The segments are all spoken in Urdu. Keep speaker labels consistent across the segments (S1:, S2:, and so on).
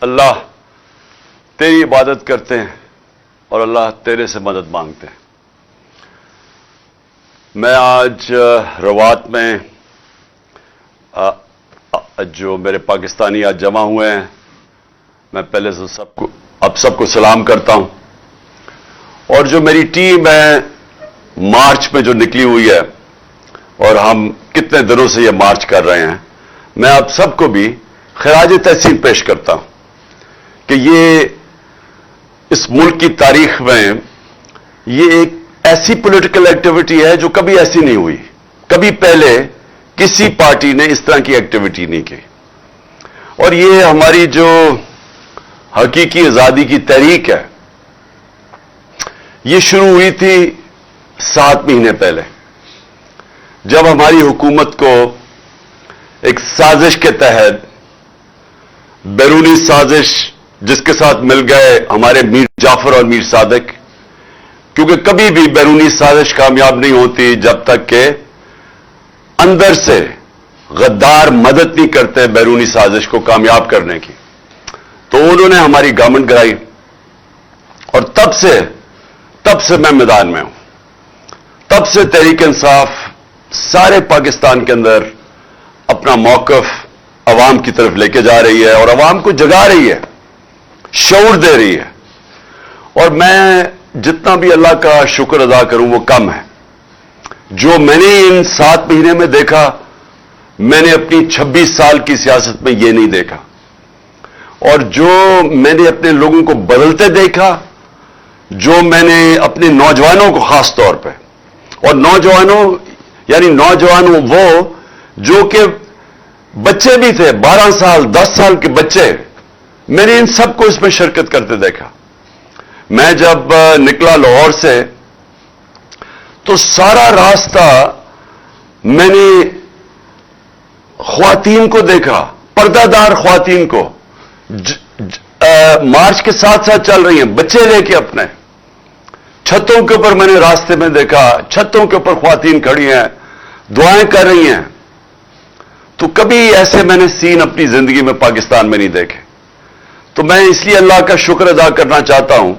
S1: اللہ تیری عبادت کرتے ہیں اور اللہ تیرے سے مدد مانگتے ہیں۔ میں آج روات میں جو میرے پاکستانی آج جمع ہوئے ہیں، میں پہلے سے سب کو سلام کرتا ہوں، اور جو میری ٹیم ہے مارچ میں جو نکلی ہوئی ہے اور ہم کتنے دنوں سے یہ مارچ کر رہے ہیں، میں آپ سب کو بھی خراج تحسین پیش کرتا ہوں کہ یہ اس ملک کی تاریخ میں یہ ایک ایسی پولیٹیکل ایکٹیویٹی ہے جو کبھی ایسی نہیں ہوئی، کبھی پہلے کسی پارٹی نے اس طرح کی ایکٹیویٹی نہیں کی، اور یہ ہماری جو حقیقی آزادی کی تحریک ہے یہ شروع ہوئی تھی 7 مہینے پہلے، جب ہماری حکومت کو ایک سازش کے تحت، بیرونی سازش جس کے ساتھ مل گئے ہمارے میر جعفر اور میر صادق، کیونکہ کبھی بھی بیرونی سازش کامیاب نہیں ہوتی جب تک کہ اندر سے غدار مدد نہیں کرتے بیرونی سازش کو کامیاب کرنے کی، تو انہوں نے ہماری گورنمنٹ گرائی، اور تب سے میں میدان میں ہوں، تب سے تحریک انصاف سارے پاکستان کے اندر اپنا موقف عوام کی طرف لے کے جا رہی ہے اور عوام کو جگا رہی ہے، شعور دے رہی ہے، اور میں جتنا بھی اللہ کا شکر ادا کروں وہ کم ہے۔ جو میں نے ان 7 مہینے میں دیکھا، میں نے اپنی 26 سال کی سیاست میں یہ نہیں دیکھا، اور جو میں نے اپنے لوگوں کو بدلتے دیکھا، جو میں نے اپنے نوجوانوں کو خاص طور پہ، اور نوجوانوں وہ جو کہ بچے بھی تھے، 12 سال 10 سال کے بچے، میں نے ان سب کو اس میں شرکت کرتے دیکھا۔ میں جب نکلا لاہور سے تو سارا راستہ میں نے خواتین کو دیکھا، پردہ دار خواتین کو مارچ کے ساتھ ساتھ چل رہی ہیں، بچے لے کے اپنے چھتوں کے اوپر، میں نے راستے میں دیکھا چھتوں کے اوپر خواتین کھڑی ہیں، دعائیں کر رہی ہیں۔ تو کبھی ایسے میں نے سین اپنی زندگی میں پاکستان میں نہیں دیکھے، تو میں اس لیے اللہ کا شکر ادا کرنا چاہتا ہوں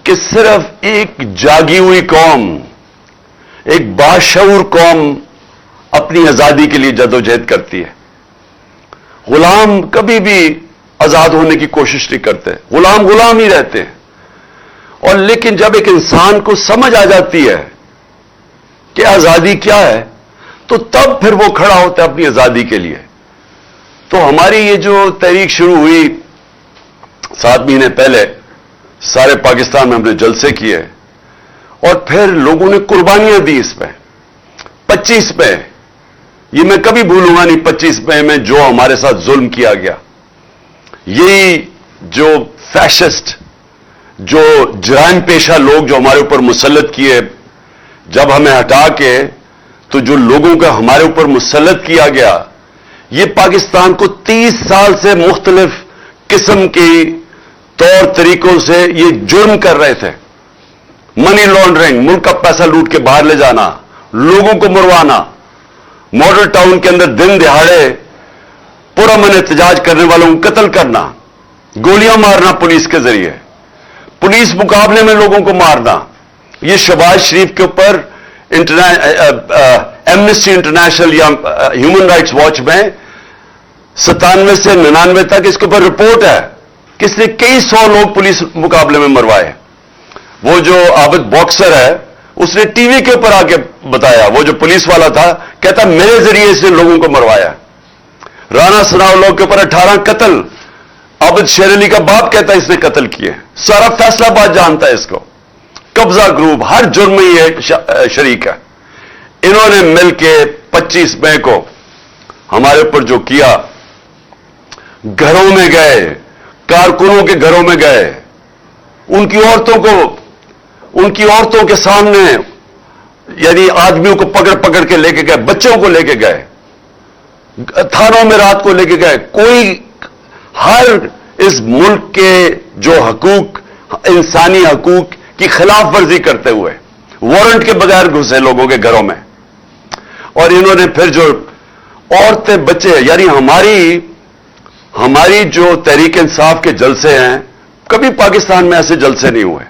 S1: کہ صرف ایک جاگی ہوئی قوم، ایک باشعور قوم اپنی آزادی کے لیے جدوجہد کرتی ہے۔ غلام کبھی بھی آزاد ہونے کی کوشش نہیں کرتے، غلام ہی رہتے ہیں، اور لیکن جب ایک انسان کو سمجھ آ جاتی ہے کہ آزادی کیا ہے تو تب پھر وہ کھڑا ہوتا ہے اپنی آزادی کے لیے۔ تو ہماری یہ جو تحریک شروع ہوئی 7 مہینے پہلے، سارے پاکستان میں ہم نے جلسے کیے، اور پھر لوگوں نے قربانیاں دی اس پہ۔ 25 پہ یہ میں کبھی بھولوں گا نہیں، 25 میں جو ہمارے ساتھ ظلم کیا گیا، یہی جو فیشسٹ، جو جرائم پیشہ لوگ جو ہمارے اوپر مسلط کیے، جب ہمیں ہٹا کے تو جو لوگوں کا ہمارے اوپر مسلط کیا گیا، یہ پاکستان کو 30 سال سے مختلف قسم کی طور طریقوں سے یہ جرم کر رہے تھے۔ منی لانڈرنگ، ملک کا پیسہ لوٹ کے باہر لے جانا، لوگوں کو مروانا، ماڈل ٹاؤن کے اندر دن دہاڑے پرامن احتجاج کرنے والوں کو قتل کرنا، گولیاں مارنا پولیس کے ذریعے، پولیس مقابلے میں لوگوں کو مارنا۔ یہ شہباز شریف کے اوپر ایمنسٹی انٹرنیشنل یا ہیومن رائٹس واچ میں 97 سے 99 تک اس کے اوپر رپورٹ ہے کہ اس نے کئی 100 لوگ پولیس مقابلے میں مروائے۔ وہ جو عابد باکسر ہے اس نے ٹی وی کے اوپر آ کے بتایا، وہ جو پولیس والا تھا کہتا میرے ذریعے اس نے لوگوں کو مروایا۔ رانا ثناءاللہ کے اوپر 18 قتل، عابد شیر علی کا باپ کہتا ہے اس نے قتل کیے، سارا فیصلہ آباد جانتا ہے اس کو۔ قبضہ گروپ ہر جرم میں یہ شریک ہے۔ انہوں نے مل کے 25 مئی کو ہمارے اوپر جو کیا، گھروں میں گئے، کارکنوں کے گھروں میں گئے، ان کی عورتوں کے سامنے یعنی آدمیوں کو پکڑ کے لے کے گئے، بچوں کو لے کے گئے، تھانوں میں رات کو لے کے گئے، کوئی ہر اس ملک کے جو حقوق، انسانی حقوق کی خلاف ورزی کرتے ہوئے وارنٹ کے بغیر گھسے لوگوں کے گھروں میں۔ اور انہوں نے پھر جو عورتیں بچے، یعنی ہماری جو تحریک انصاف کے جلسے ہیں کبھی پاکستان میں ایسے جلسے نہیں ہوئے.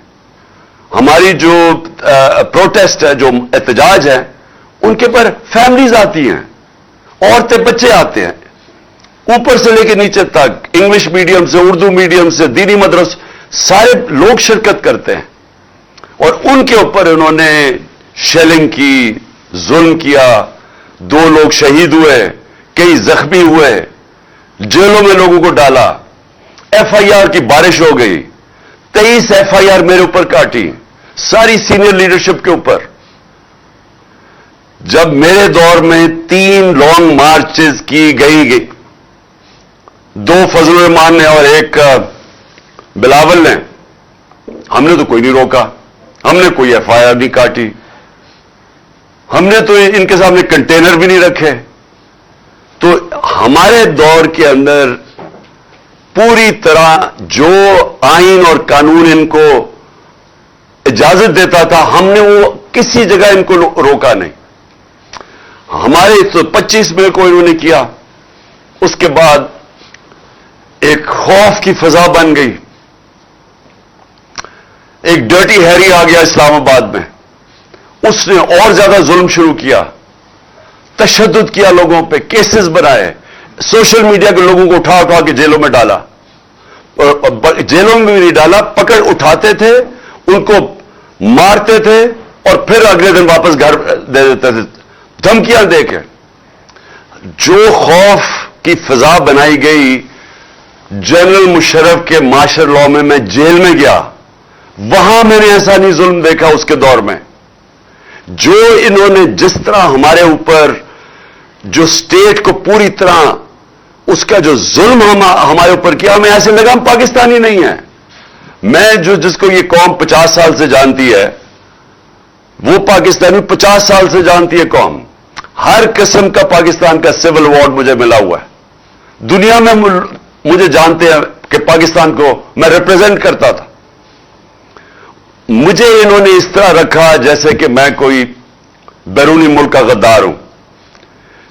S1: ہماری جو پروٹیسٹ ہے, جو احتجاج ہے, ان کے پر فیملیز آتی ہیں, عورتیں بچے آتے ہیں, اوپر سے لے کے نیچے تک, انگلش میڈیم سے, اردو میڈیم سے, دینی مدرس, سارے لوگ شرکت کرتے ہیں. اور ان کے اوپر انہوں نے شیلنگ کی, ظلم کیا, 2 لوگ شہید ہوئے, کئی زخمی ہوئے, جیلوں میں لوگوں کو ڈالا, ایف آئی آر کی بارش ہو گئی, 23 ایف آئی آر میرے اوپر کاٹی, ساری سینئر لیڈرشپ کے اوپر. جب میرے دور میں 3 لانگ مارچز کی گئی, 2 فضل الرحمان نے اور 1 بلاول نے, ہم نے تو کوئی نہیں روکا, ہم نے کوئی ایف آئی آر نہیں کاٹی, ہم نے تو ان کے سامنے کنٹینر بھی نہیں رکھے. تو ہمارے دور کے اندر پوری طرح جو آئین اور قانون ان کو اجازت دیتا تھا, ہم نے وہ کسی جگہ ان کو روکا نہیں. ہمارے تو 25 مئی کو انہوں نے کیا, اس کے بعد ایک خوف کی فضا بن گئی. ایک ڈرٹی ہیری آ گیا اسلام آباد میں, اس نے اور زیادہ ظلم شروع کیا, تشدد کیا لوگوں پہ, کیسز بنائے, سوشل میڈیا کے لوگوں کو اٹھا اٹھا کے جیلوں میں ڈالا. جیلوں میں بھی نہیں ڈالا, پکڑ اٹھاتے تھے, ان کو مارتے تھے اور پھر اگلے دن واپس گھر دے دیتے تھے, دھمکیاں دے کے. جو خوف کی فضا بنائی گئی, جنرل مشرف کے مارشل لاء میں جیل میں گیا, وہاں میں نے ایسا نہیں ظلم دیکھا اس کے دور میں. جو انہوں نے جس طرح ہمارے اوپر جو اسٹیٹ کو پوری طرح اس کا جو ظلم ہمارے اوپر کیا, ہمیں ایسے لگا ہم پاکستانی نہیں ہیں. میں جس کو یہ قوم 50 سال سے جانتی ہے, وہ پاکستانی 50 سال سے جانتی ہے قوم. ہر قسم کا پاکستان کا سول وارڈ مجھے ملا ہوا ہے. دنیا میں مجھے جانتے ہیں کہ پاکستان کو میں ریپرزینٹ کرتا تھا. مجھے انہوں نے اس طرح رکھا جیسے کہ میں کوئی بیرونی ملک کا غدار ہوں.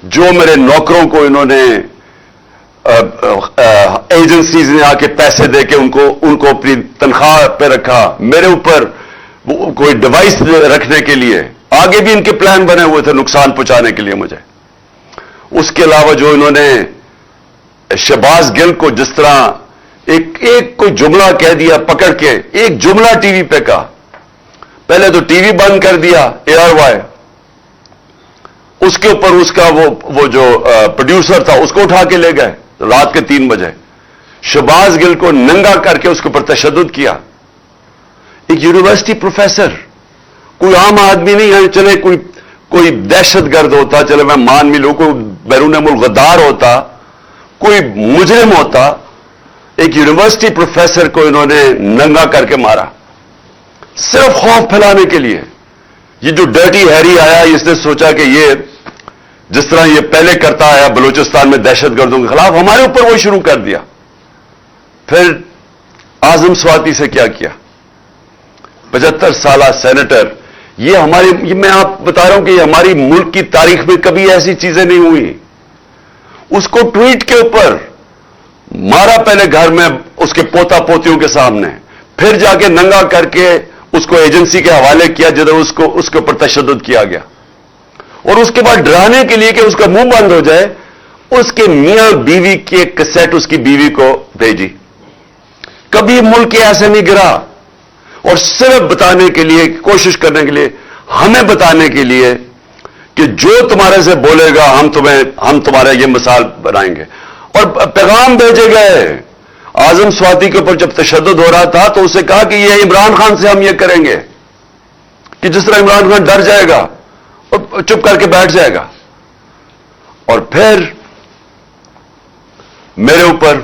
S1: جو میرے نوکروں کو انہوں نے ایجنسیز نے آ کے پیسے دے کے ان کو اپنی تنخواہ پہ رکھا, میرے اوپر کوئی ڈیوائس رکھنے کے لیے, آگے بھی ان کے پلان بنے ہوئے تھے نقصان پہنچانے کے لیے مجھے. اس کے علاوہ جو انہوں نے شہباز گل کو جس طرح ایک کوئی جملہ کہہ دیا پکڑ کے, ایک جملہ ٹی وی پہ کہا, پہلے تو ٹی وی بند کر دیا ARY, اس کے اوپر اس کا وہ جو پروڈیوسر تھا اس کو اٹھا کے لے گئے رات کے 3 بجے. شہباز گل کو ننگا کر کے اس کے اوپر تشدد کیا. ایک یونیورسٹی پروفیسر, کوئی عام آدمی نہیں ہے, چلے کوئی دہشت گرد ہوتا, چلے میں مان بھی لوں, کوئی بیرون ملک غدار ہوتا, کوئی مجرم ہوتا, ایک یونیورسٹی پروفیسر کو انہوں نے ننگا کر کے مارا صرف خوف پھیلانے کے لیے. یہ جو ڈرٹی ہیری آیا, اس نے سوچا کہ یہ جس طرح یہ پہلے کرتا آیا بلوچستان میں دہشت گردوں کے خلاف, ہمارے اوپر وہ شروع کر دیا. پھر اعظم سواتی سے کیا 75 سالہ سینیٹر, یہ میں آپ بتا رہا ہوں کہ یہ ہماری ملک کی تاریخ میں کبھی ایسی چیزیں نہیں ہوئی. اس کو ٹویٹ کے اوپر مارا, پہلے گھر میں اس کے پوتا پوتیوں کے سامنے, پھر جا کے ننگا کر کے اس کو ایجنسی کے حوالے کیا جدھر اس کے اوپر تشدد کیا گیا. اور اس کے بعد ڈرانے کے لیے کہ اس کا منہ بند ہو جائے, اس کے میاں بیوی کی ایک کیسٹ اس کی بیوی کو بھیجی. کبھی ملک ایسے نہیں گرا. اور صرف بتانے کے لیے, کوشش کرنے کے لیے, ہمیں بتانے کے لیے کہ جو تمہارے سے بولے گا ہم تمہارا یہ مثال بنائیں گے. اور پیغام بھیجے گئے. اعظم سواتی کے اوپر جب تشدد ہو رہا تھا تو اسے کہا کہ یہ عمران خان سے ہم یہ کریں گے, کہ جس طرح عمران خان ڈر جائے گا اور چپ کر کے بیٹھ جائے گا. اور پھر میرے اوپر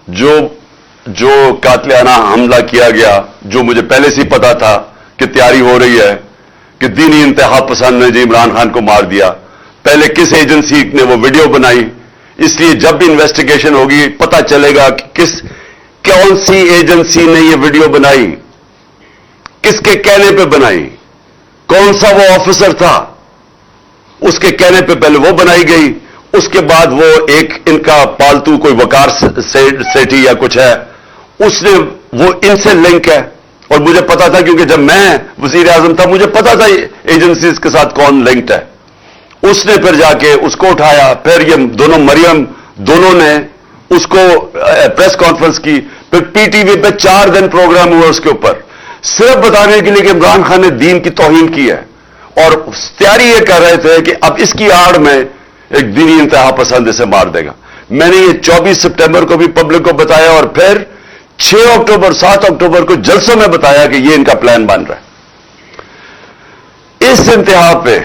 S1: جو قاتلانہ حملہ کیا گیا, جو مجھے پہلے سے ہی پتا تھا کہ تیاری ہو رہی ہے, کہ دینی انتہا پسند نے جی عمران خان کو مار دیا. پہلے کس ایجنسی نے وہ ویڈیو بنائی, اس لیے جب بھی انویسٹیگیشن ہوگی پتہ چلے گا کہ کون سی ایجنسی نے یہ ویڈیو بنائی, کس کے کہنے پہ بنائی, کون سا وہ آفیسر تھا, اس کے کہنے پہ پہلے وہ بنائی گئی, اس کے بعد وہ ایک ان کا پالتو کوئی وقار سیٹھی یا کچھ ہے، اس نے وہ ان سے لنک ہے، اور مجھے پتا تھا کیونکہ جب میں وزیر اعظم تھا مجھے پتا تھا ایجنسیز کے ساتھ کون لنکڈ ہے. اس نے پھر جا کے اس کو اٹھایا، پھر یہ دونوں مریم دونوں نے اس کو پریس کانفرنس کی، پھر پی ٹی وی پہ 4 دن پروگرام ہوا اس کے اوپر، صرف بتانے کے لیے کہ عمران خان نے دین کی توہین کی ہے، اور تیاری یہ کر رہے تھے کہ اب اس کی آڑ میں ایک دینی انتہا پسند اسے مار دے گا. میں نے یہ 24 سپٹمبر کو بھی پبلک کو بتایا، اور پھر 6 اکتوبر 7 اکتوبر کو جلسوں میں بتایا کہ یہ ان کا پلان بن رہا ہے. اس انتہا پہ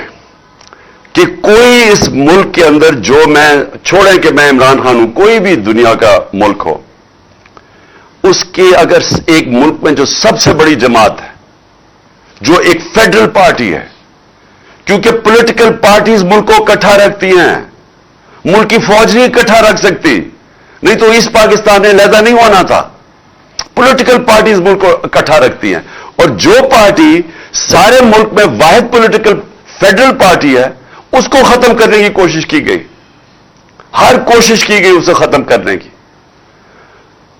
S1: کہ کوئی اس ملک کے اندر، جو میں چھوڑیں کہ میں عمران خان ہوں، کوئی بھی دنیا کا ملک ہو، اس کے اگر ایک ملک میں جو سب سے بڑی جماعت ہے، جو ایک فیڈرل پارٹی ہے، کیونکہ پولیٹیکل پارٹیز ملک کو اکٹھا رکھتی ہیں، ملک کی فوج نہیں اکٹھا رکھ سکتی، نہیں تو اس پاکستان نے علیحدہ نہیں ہونا تھا. پولیٹیکل پارٹیز ملک کو اکٹھا رکھتی ہیں، اور جو پارٹی سارے ملک میں واحد پولیٹیکل فیڈرل پارٹی ہے، اس کو ختم کرنے کی کوشش کی گئی، ہر کوشش کی گئی اسے ختم کرنے کی.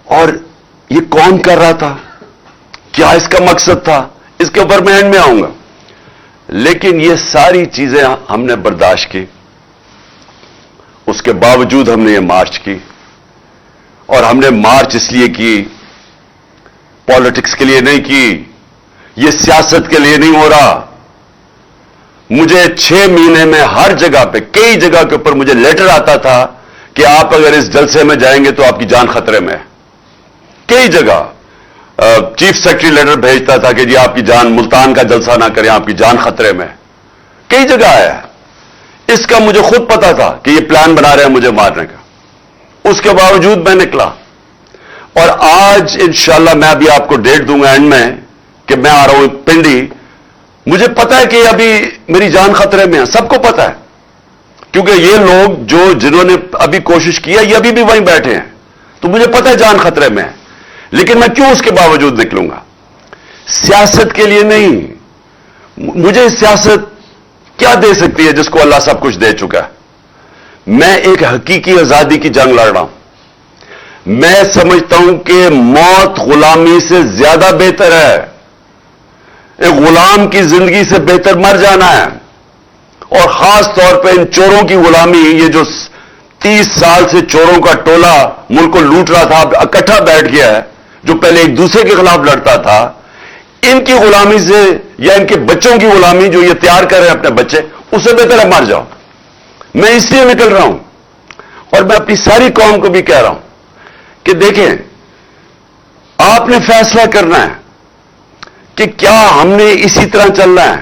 S1: اور یہ کون کر رہا تھا، کیا اس کا مقصد تھا، اس کے اوپر میں اینڈ میں آؤں گا. لیکن یہ ساری چیزیں ہم نے برداشت کی، اس کے باوجود ہم نے یہ مارچ کی، اور ہم نے مارچ اس لیے کی، پالیٹکس کے لیے نہیں کی، یہ سیاست کے لیے نہیں ہو رہا. مجھے 6 مہینے میں ہر جگہ پہ، کئی جگہ کے اوپر مجھے لیٹر آتا تھا کہ آپ اگر اس جلسے میں جائیں گے تو آپ کی جان خطرے میں ہے. کئی جگہ چیف سیکرٹری لیٹر بھیجتا تھا کہ جی آپ کی جان، ملتان کا جلسہ نہ کریں، آپ کی جان خطرے میں ہے. کئی جگہ آیا. اس کا مجھے خود پتا تھا کہ یہ پلان بنا رہے ہیں مجھے مارنے کا. اس کے باوجود میں نکلا، اور آج انشاءاللہ میں ابھی آپ کو ڈیٹ دوں گا اینڈ میں کہ میں آ رہا ہوں پنڈی. مجھے پتا ہے کہ ابھی میری جان خطرے میں ہے، سب کو پتا ہے، کیونکہ یہ لوگ جنہوں نے ابھی کوشش کی ہے یہ ابھی بھی وہیں بیٹھے ہیں، تو مجھے پتا ہے جان خطرے میں ہے. لیکن میں کیوں اس کے باوجود نکلوں گا؟ سیاست کے لیے نہیں. مجھے سیاست کیا دے سکتی ہے جس کو اللہ سب کچھ دے چکا ہے؟ میں ایک حقیقی آزادی کی جنگ لڑ رہا ہوں. میں سمجھتا ہوں کہ موت غلامی سے زیادہ بہتر ہے. ایک غلام کی زندگی سے بہتر مر جانا ہے. اور خاص طور پہ ان چوروں کی غلامی، یہ جو 30 سال سے چوروں کا ٹولہ ملک کو لوٹ رہا تھا، اب اکٹھا بیٹھ گیا ہے، جو پہلے ایک دوسرے کے خلاف لڑتا تھا، ان کی غلامی سے، یا ان کے بچوں کی غلامی جو یہ تیار کر رہے ہیں اپنے بچے، اس سے بہتر ہے مر جاؤ. میں اس لیے نکل رہا ہوں، اور میں اپنی ساری قوم کو بھی کہہ رہا ہوں کہ دیکھیں، آپ نے فیصلہ کرنا ہے کہ کیا ہم نے اسی طرح چلنا ہے.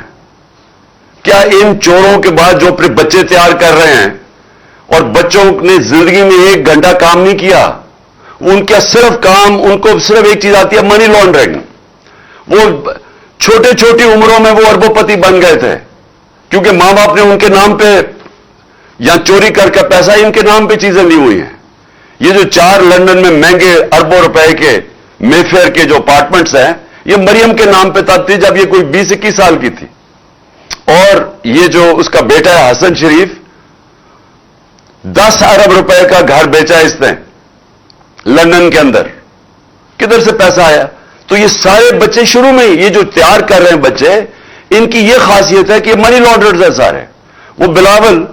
S1: کیا ان چوروں کے بعد جو اپنے بچے تیار کر رہے ہیں، اور بچوں نے زندگی میں 1 گھنٹہ کام نہیں کیا، ان کا صرف کام، ان کو صرف ایک چیز آتی ہے، منی لانڈرنگ. وہ چھوٹی عمروں میں وہ اربوں پتی بن گئے تھے، کیونکہ ماں باپ نے ان کے نام پہ یا چوری کر کے پیسہ ان کے نام پہ چیزیں لی ہوئی ہیں. یہ جو 4 لندن میں مہنگے اربوں روپے کے مے فیئر کے جو اپارٹمنٹس ہیں، یہ مریم کے نام پہ تب تھی جب یہ کوئی 20-21 سال کی تھی. اور یہ جو اس کا بیٹا ہے حسن شریف، 10 ارب روپے کا گھر بیچا اس نے لندن کے اندر. کدھر سے پیسہ آیا؟ تو یہ سارے بچے شروع میں یہ جو تیار کر رہے ہیں بچے، ان کی یہ خاصیت ہے کہ منی لانڈررز ہیں سارے. وہ بلاول،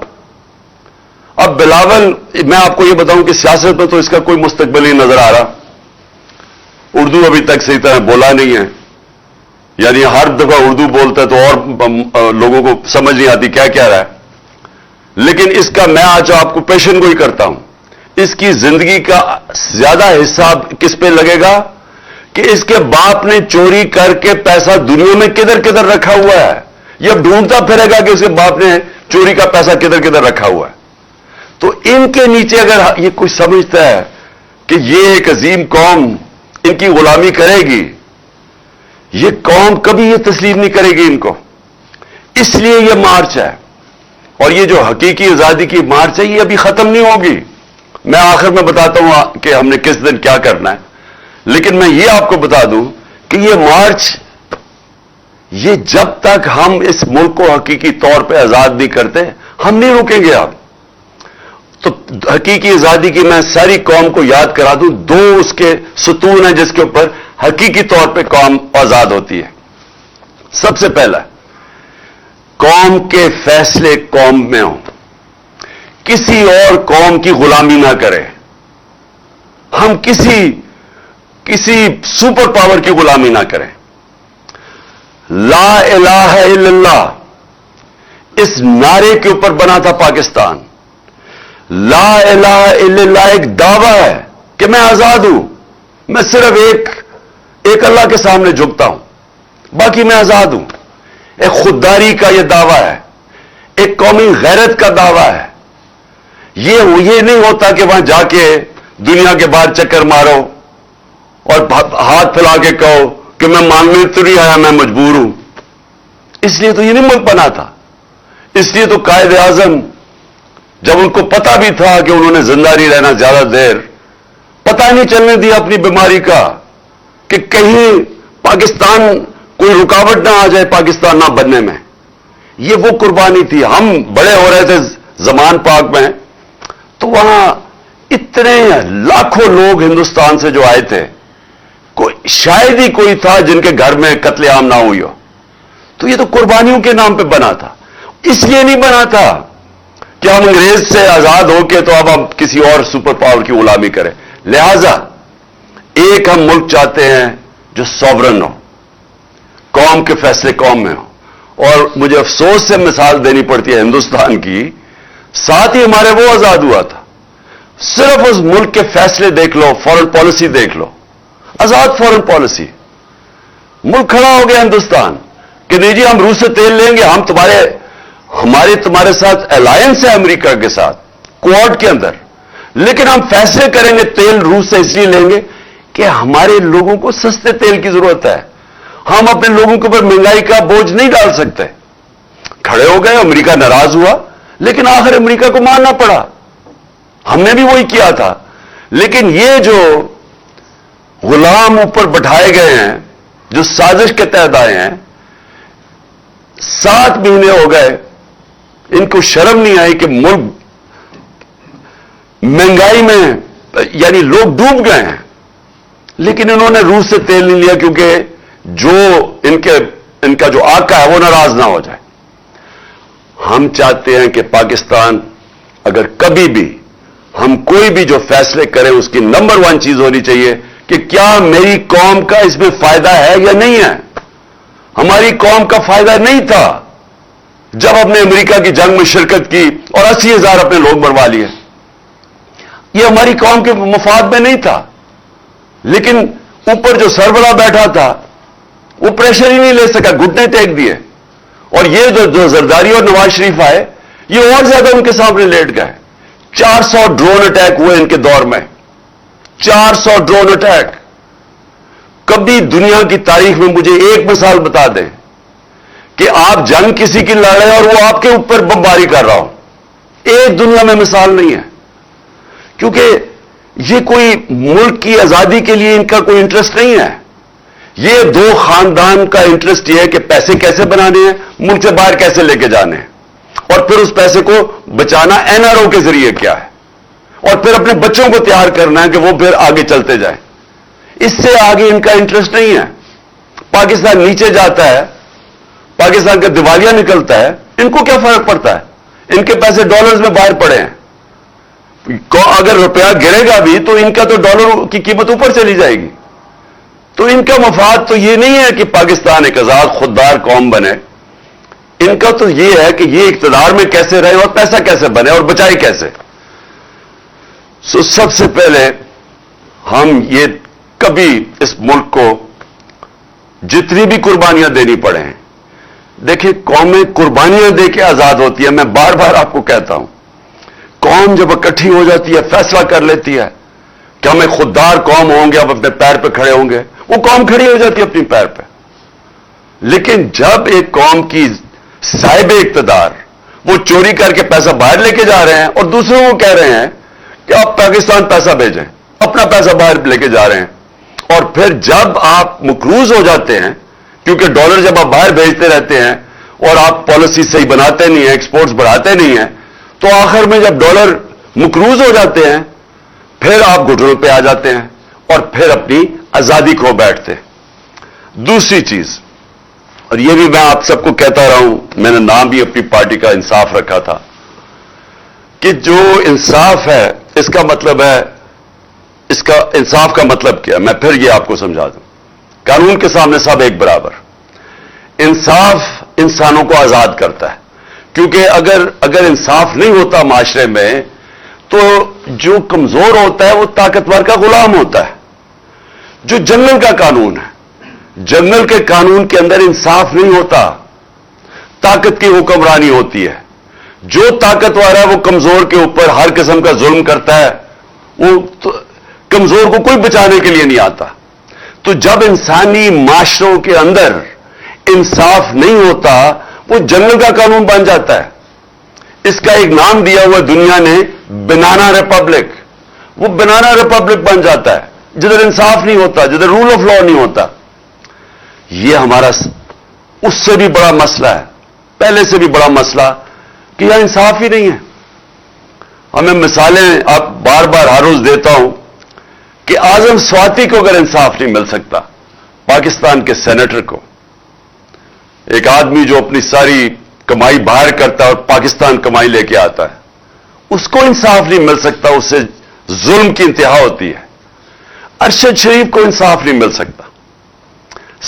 S1: اب بلاول، میں آپ کو یہ بتاؤں کہ سیاست میں تو اس کا کوئی مستقبل نہیں نظر آ رہا. اردو ابھی تک صحیح طرح بولا نہیں ہے، یعنی ہر دفعہ اردو بولتا ہے تو اور لوگوں کو سمجھ نہیں آتی کیا کہہ رہا ہے. لیکن اس کا میں آج آپ کو پیشن گوئی کرتا ہوں، اس کی زندگی کا زیادہ حصہ کس پہ لگے گا کہ اس کے باپ نے چوری کر کے پیسہ دنیا میں کدھر کدھر رکھا ہوا ہے. یہ اب ڈھونڈتا پھرے گا کہ اس کے باپ نے چوری کا پیسہ کدھر کدھر رکھا ہوا ہے. تو ان کے نیچے اگر یہ کوئی سمجھتا ہے کہ یہ ایک عظیم قوم ان کی غلامی کرے گی، یہ قوم کبھی یہ تسلیم نہیں کرے گی ان کو. اس لیے یہ مارچ ہے، اور یہ جو حقیقی آزادی کی مارچ ہے یہ ابھی ختم نہیں ہوگی. میں آخر میں بتاتا ہوں کہ ہم نے کس دن کیا کرنا ہے، لیکن میں یہ آپ کو بتا دوں کہ یہ مارچ، یہ جب تک ہم اس ملک کو حقیقی طور پہ آزاد نہیں کرتے، ہم نہیں رکیں گے. آپ حقیقی آزادی کی میں ساری قوم کو یاد کرا دوں، دو اس کے ستون ہیں جس کے اوپر حقیقی طور پہ قوم آزاد ہوتی ہے۔ سب سے پہلا، قوم کے فیصلے قوم میں ہوں، کسی اور قوم کی غلامی نہ کرے، ہم کسی سپر پاور کی غلامی نہ کریں۔ لا الہ الا اللہ اس نعرے کے اوپر بنا تھا پاکستان۔ لا الہ الا اللہ ایک دعویٰ ہے کہ میں آزاد ہوں، میں صرف ایک اللہ کے سامنے جھکتا ہوں، باقی میں آزاد ہوں۔ ایک خودداری کا یہ دعویٰ ہے، ایک قومی غیرت کا دعویٰ ہے۔ یہ نہیں ہوتا کہ وہاں جا کے دنیا کے باہر چکر مارو اور ہاتھ پھیلا کے کہو کہ میں مانگنے تو نہیں آیا، میں مجبور ہوں۔ اس لیے تو یہ نہیں ملک بنا تھا۔ اس لیے تو قائد اعظم جب ان کو پتا بھی تھا کہ انہوں نے زندہ نہیں رہنا زیادہ دیر، پتہ نہیں چلنے دیا اپنی بیماری کا کہ کہیں پاکستان کوئی رکاوٹ نہ آ جائے پاکستان نہ بننے میں۔ یہ وہ قربانی تھی۔ ہم بڑے ہو رہے تھے زمان پاک میں، تو وہاں اتنے لاکھوں لوگ ہندوستان سے جو آئے تھے، شاید ہی کوئی تھا جن کے گھر میں قتل عام نہ ہوئی ہو۔ تو یہ تو قربانیوں کے نام پہ بنا تھا۔ اس لیے نہیں بنا تھا کہ ہم انگریز سے آزاد ہو کے تو اب ہم کسی اور سپر پاور کی غلامی کریں۔ لہذا ایک ہم ملک چاہتے ہیں جو سوورن ہو، قوم کے فیصلے قوم میں ہو۔ اور مجھے افسوس سے مثال دینی پڑتی ہے ہندوستان کی، ساتھ ہی ہمارے وہ آزاد ہوا تھا، صرف اس ملک کے فیصلے دیکھ لو، فورن پالیسی دیکھ لو، آزاد فورن پالیسی۔ ملک کھڑا ہو گیا ہندوستان کہ نہیں جی ہم روس سے تیل لیں گے، ہمارے تمہارے ساتھ الائنس ہے امریکہ کے ساتھ کوارڈ کے اندر، لیکن ہم فیصلے کریں گے تیل روس سے اس لیے لیں گے کہ ہمارے لوگوں کو سستے تیل کی ضرورت ہے، ہم اپنے لوگوں کے اوپر مہنگائی کا بوجھ نہیں ڈال سکتے۔ کھڑے ہو گئے، امریکہ ناراض ہوا، لیکن آخر امریکہ کو ماننا پڑا۔ ہم نے بھی وہی کیا تھا۔ لیکن یہ جو غلام اوپر بٹھائے گئے ہیں، جو سازش کے تحت آئے ہیں، 7 مہینے ہو گئے، ان کو شرم نہیں آئی کہ ملک مہنگائی میں یعنی لوگ ڈوب گئے ہیں، لیکن انہوں نے روس سے تیل نہیں لیا کیونکہ جو ان کا جو آقا ہے وہ ناراض نہ ہو جائے۔ ہم چاہتے ہیں کہ پاکستان اگر کبھی بھی ہم کوئی بھی جو فیصلے کریں اس کی نمبر 1 چیز ہونی چاہیے کہ کیا میری قوم کا اس میں فائدہ ہے یا نہیں ہے۔ ہماری قوم کا فائدہ نہیں تھا جب ہم نے امریکہ کی جنگ میں شرکت کی اور 80,000 اپنے لوگ مروا لیے، یہ ہماری قوم کے مفاد میں نہیں تھا۔ لیکن اوپر جو سربراہ بیٹھا تھا وہ پریشر ہی نہیں لے سکا، گھٹنے ٹیک دیے، اور یہ جو زرداری اور نواز شریف آئے یہ اور زیادہ ان کے سامنے لیٹ گئے۔ 400 ڈرون اٹیک ہوئے ان کے دور میں، 400 ڈرون اٹیک۔ کبھی دنیا کی تاریخ میں مجھے ایک مثال بتا دیں کہ آپ جنگ کسی کی لڑ رہے ہیں اور وہ آپ کے اوپر بمباری کر رہا ہو، ایک دنیا میں مثال نہیں ہے۔ کیونکہ یہ کوئی ملک کی آزادی کے لیے ان کا کوئی انٹرسٹ نہیں ہے، یہ 2 خاندان کا انٹرسٹ یہ ہے کہ پیسے کیسے بنانے ہیں، ملک سے باہر کیسے لے کے جانے ہیں، اور پھر اس پیسے کو بچانا NRO کے ذریعے کیا ہے، اور پھر اپنے بچوں کو تیار کرنا ہے کہ وہ پھر آگے چلتے جائیں۔ اس سے آگے ان کا انٹرسٹ نہیں ہے۔ پاکستان نیچے جاتا ہے، پاکستان کا دیوالیہ نکلتا ہے، ان کو کیا فرق پڑتا ہے؟ ان کے پیسے ڈالرز میں باہر پڑے ہیں، اگر روپیہ گرے گا بھی تو ان کا تو ڈالر کی قیمت اوپر چلی جائے گی۔ تو ان کا مفاد تو یہ نہیں ہے کہ پاکستان ایک آزاد خوددار قوم بنے، ان کا تو یہ ہے کہ یہ اقتدار میں کیسے رہے اور پیسہ کیسے بنے اور بچائے کیسے۔ سب سے پہلے ہم یہ کبھی اس ملک کو جتنی بھی قربانیاں دینی پڑے ہیں، دیکھیں قومیں قربانیاں دے کے آزاد ہوتی ہے۔ میں بار بار آپ کو کہتا ہوں، قوم جب اکٹھی ہو جاتی ہے، فیصلہ کر لیتی ہے کہ ہم ایک خوددار قوم ہوں گے، اب اپنے پیر پہ کھڑے ہوں گے، وہ قوم کھڑی ہو جاتی ہے اپنی پیر پہ۔ لیکن جب ایک قوم کی صاحب اقتدار وہ چوری کر کے پیسہ باہر لے کے جا رہے ہیں اور دوسروں کو کہہ رہے ہیں کہ آپ پاکستان پیسہ بھیجیں، اپنا پیسہ باہر لے کے جا رہے ہیں، اور پھر جب آپ مقروض ہو جاتے ہیں کیونکہ ڈالر جب آپ باہر بھیجتے رہتے ہیں اور آپ پالیسی صحیح بناتے نہیں ہیں، ایکسپورٹس بڑھاتے نہیں ہیں، تو آخر میں جب ڈالر مقروض ہو جاتے ہیں, پھر آپ گھٹنوں پہ آ جاتے ہیں اور پھر اپنی آزادی کھو بیٹھتے ہیں. دوسری چیز, اور یہ بھی میں آپ سب کو کہتا رہا ہوں, میں نے نام بھی اپنی پارٹی کا انصاف رکھا تھا, کہ جو انصاف ہے اس کا مطلب ہے, اس کا انصاف کا مطلب کیا, میں پھر یہ آپ کو سمجھا دوں. قانون کے سامنے سب ایک برابر. انصاف انسانوں کو آزاد کرتا ہے, کیونکہ اگر انصاف نہیں ہوتا معاشرے میں تو جو کمزور ہوتا ہے وہ طاقتور کا غلام ہوتا ہے. جو جنگل کا قانون ہے, جنگل کے قانون کے اندر انصاف نہیں ہوتا, طاقت کی حکمرانی ہوتی ہے. جو طاقتور ہے وہ کمزور کے اوپر ہر قسم کا ظلم کرتا ہے, وہ کمزور کو کوئی بچانے کے لیے نہیں آتا. تو جب انسانی معاشروں کے اندر انصاف نہیں ہوتا وہ جنگل کا قانون بن جاتا ہے. اس کا ایک نام دیا ہوا دنیا نے, بنانا ریپبلک. وہ بنانا ریپبلک بن جاتا ہے جدھر انصاف نہیں ہوتا, جدھر رول آف لا نہیں ہوتا. یہ ہمارا اس سے بھی بڑا مسئلہ ہے, پہلے سے بھی بڑا مسئلہ, کہ یہاں انصاف ہی نہیں ہے. ہمیں مثالیں آپ بار بار ہر روز دیتا ہوں کہ اعظم سواتی کو اگر انصاف نہیں مل سکتا, پاکستان کے سینیٹر کو, ایک آدمی جو اپنی ساری کمائی باہر کرتا ہے اور پاکستان کمائی لے کے آتا ہے, اس کو انصاف نہیں مل سکتا, اس سے ظلم کی انتہا ہوتی ہے. ارشد شریف کو انصاف نہیں مل سکتا.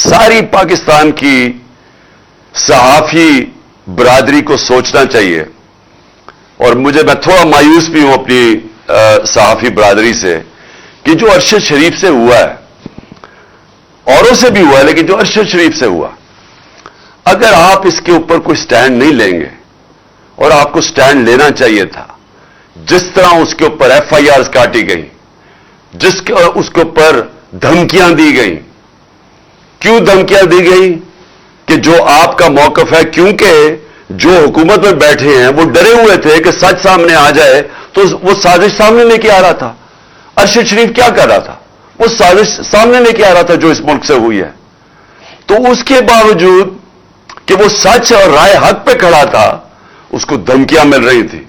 S1: ساری پاکستان کی صحافی برادری کو سوچنا چاہیے, اور میں تھوڑا مایوس بھی ہوں اپنی صحافی برادری سے, کہ جو ارشد شریف سے ہوا ہے, اوروں سے بھی ہوا ہے, لیکن جو ارشد شریف سے ہوا, اگر آپ اس کے اوپر کوئی سٹینڈ نہیں لیں گے, اور آپ کو سٹینڈ لینا چاہیے تھا, جس طرح اس کے اوپر ایف آئی آر کاٹی گئی, اس کے اوپر دھمکیاں دی گئیں. کیوں دھمکیاں دی گئی؟ کہ جو آپ کا موقف ہے, کیونکہ جو حکومت میں بیٹھے ہیں وہ ڈرے ہوئے تھے کہ سچ سامنے آ جائے تو وہ سازش سامنے لے کے آ رہا تھا. ارشد شریف کیا کر رہا تھا؟ وہ سازش سامنے لے کے آ رہا تھا جو اس ملک سے ہوئی ہے. تو اس کے باوجود کہ وہ سچ اور رائے حق پہ کھڑا تھا, اس کو دھمکیاں مل رہی تھی,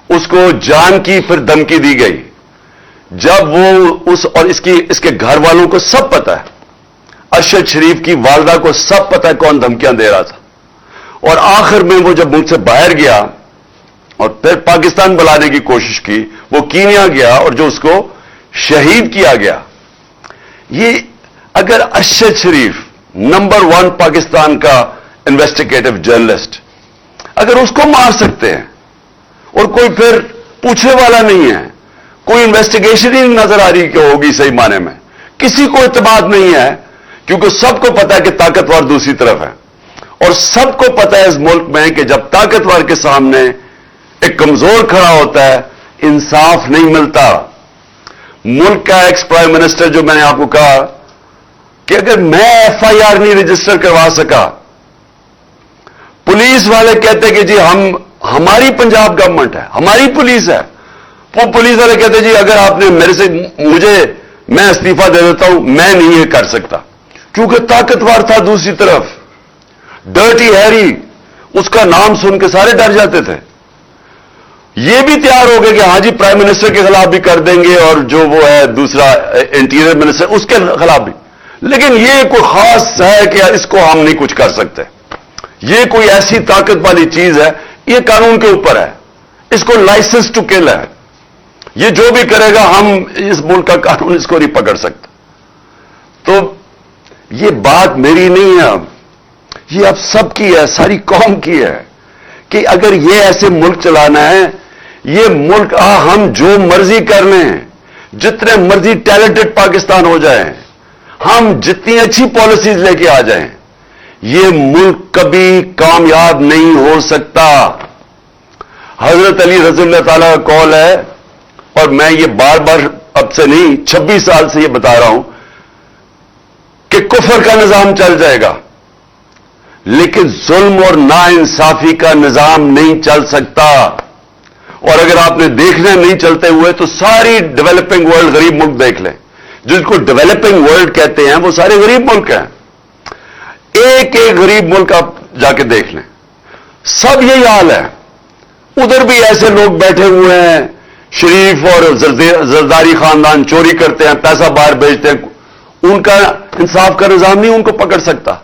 S1: اس کو جان کی پھر دھمکی دی گئی. جب وہ اور اس کے گھر والوں کو سب پتا ہے, ارشد شریف کی والدہ کو سب پتا ہے کون دھمکیاں دے رہا تھا. اور آخر میں وہ جب ملک سے باہر گیا اور پھر پاکستان بلانے کی کوشش کی, وہ کینیا گیا اور جو اس کو شہید کیا گیا. یہ اگر ارشد شریف نمبر 1 پاکستان کا انویسٹیگیٹو جرنلسٹ, اگر اس کو مار سکتے ہیں اور کوئی پھر پوچھنے والا نہیں ہے, کوئی انویسٹیگیشن ہی نہیں نظر آ رہی کہ ہوگی صحیح معنی میں, کسی کو اعتماد نہیں ہے, کیونکہ سب کو پتا ہے کہ طاقتور دوسری طرف ہے, اور سب کو پتا ہے اس ملک میں کہ جب طاقتور کے سامنے ایک کمزور کھڑا ہوتا ہے انصاف نہیں ملتا. ملک کا ایکس پرائم منسٹر, جو میں نے آپ کو کہا کہ اگر میں ایف آئی آر نہیں رجسٹر کروا سکا, پولیس والے کہتے کہ جی ہماری پنجاب گورنمنٹ ہے, ہماری پولیس ہے, وہ پولیس والے کہتے جی اگر آپ نے میں استعفیٰ دے دیتا ہوں, میں نہیں یہ کر سکتا, کیونکہ طاقتور تھا دوسری طرف. ڈرٹی ہیری, اس کا نام سن کے سارے ڈر جاتے تھے. یہ بھی تیار ہو گئے کہ ہاں جی پرائم منسٹر کے خلاف بھی کر دیں گے, اور جو وہ ہے دوسرا انٹیریئر منسٹر اس کے خلاف بھی. لیکن یہ کوئی خاص ہے کہ اس کو ہم نہیں کچھ کر سکتے, یہ کوئی ایسی طاقت والی چیز ہے, یہ قانون کے اوپر ہے, اس کو لائسنس ٹو کل ہے, یہ جو بھی کرے گا ہم اس ملک کا قانون اس کو نہیں پکڑ سکتا. تو یہ بات میری نہیں ہے, یہ اب سب کی ہے, ساری قوم کی ہے, کہ اگر یہ ایسے ملک چلانا ہے, یہ ملک ہم جو مرضی کر لیں, جتنے مرضی ٹیلنٹڈ پاکستان ہو جائیں, ہم جتنی اچھی پالیسیز لے کے آ جائیں, یہ ملک کبھی کامیاب نہیں ہو سکتا. حضرت علی رضی اللہ تعالیٰ کا قول ہے, اور میں یہ بار بار اب سے نہیں 26 سال سے یہ بتا رہا ہوں, کہ کفر کا نظام چل جائے گا لیکن ظلم اور ناانصافی کا نظام نہیں چل سکتا. اور اگر آپ نے دیکھنا نہیں چلتے ہوئے تو ساری ڈیولپنگ ورلڈ غریب ملک دیکھ لیں, جن کو ڈیولپنگ ورلڈ کہتے ہیں وہ سارے غریب ملک ہیں. ایک ایک غریب ملک آپ جا کے دیکھ لیں, سب یہی حال ہے. ادھر بھی ایسے لوگ بیٹھے ہوئے ہیں شریف اور زرداری خاندان چوری کرتے ہیں, پیسہ باہر بھیجتے ہیں, ان کا انصاف کا نظام نہیں ان کو پکڑ سکتا.